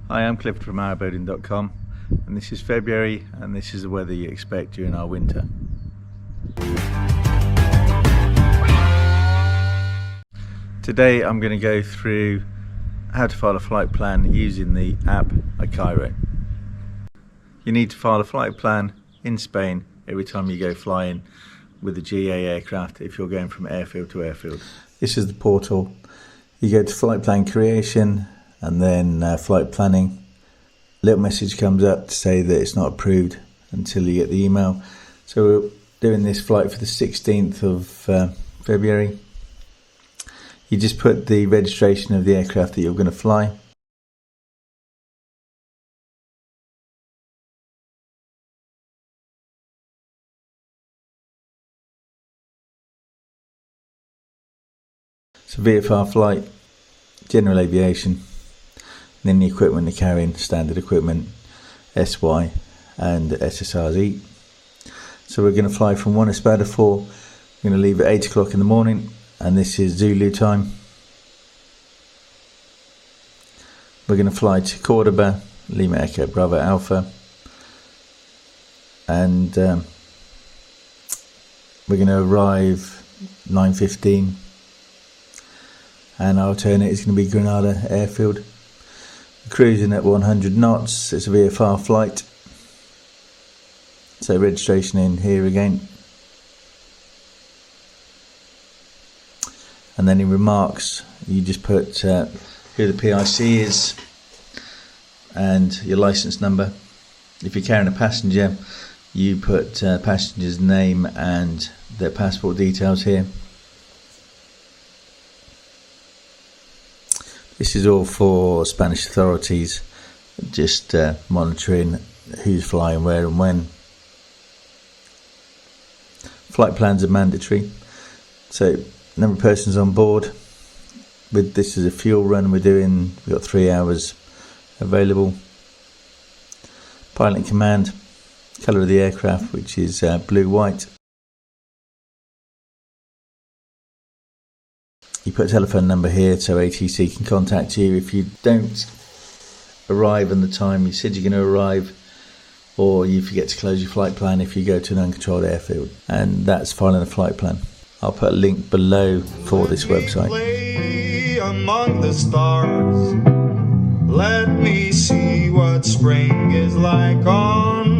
Hi, I'm Clifford from HourBuilding.com, and this is February, and this is the weather you expect during our winter. Today I'm going to go through how to file a flight plan using the app Icaro. You need to file a flight plan in Spain every time you go flying with a GA aircraft if you're going from airfield to airfield. This is the portal. You go to flight plan creation and then flight planning. A little message comes up to say that it's not approved until you get the email. So we're doing this flight for the 16th of February. You just put the registration of the aircraft that you're going to fly. So VFR flight, General Aviation, and then the equipment you're carrying, standard equipment, SY and SSRZ. So we're going to fly from 1 Espada 4, we're going to leave at 8 o'clock in the morning, and this is Zulu time. We're going to fly to Cordoba, Lima Echo Bravo Alpha, and we're going to arrive 9:15. And our alternate is going to be Granada Airfield. We're cruising at 100 knots. It's a VFR flight. So registration in here again. And then in remarks, you just put who the PIC is and your license number. If you're carrying a passenger, you put passenger's name and their passport details here. This is all for Spanish authorities, just monitoring who's flying where and when. Flight plans are mandatory, so number of persons on board. With this as a fuel run we've got 3 hours available. Pilot and command, colour of the aircraft, which is blue-white. You put a telephone number here so ATC can contact you if you don't arrive on the time you said you're going to arrive, or you forget to close your flight plan if you go to an uncontrolled airfield. And that's filing a flight plan. I'll put a link below for this website. Among the stars, let me see what spring is like on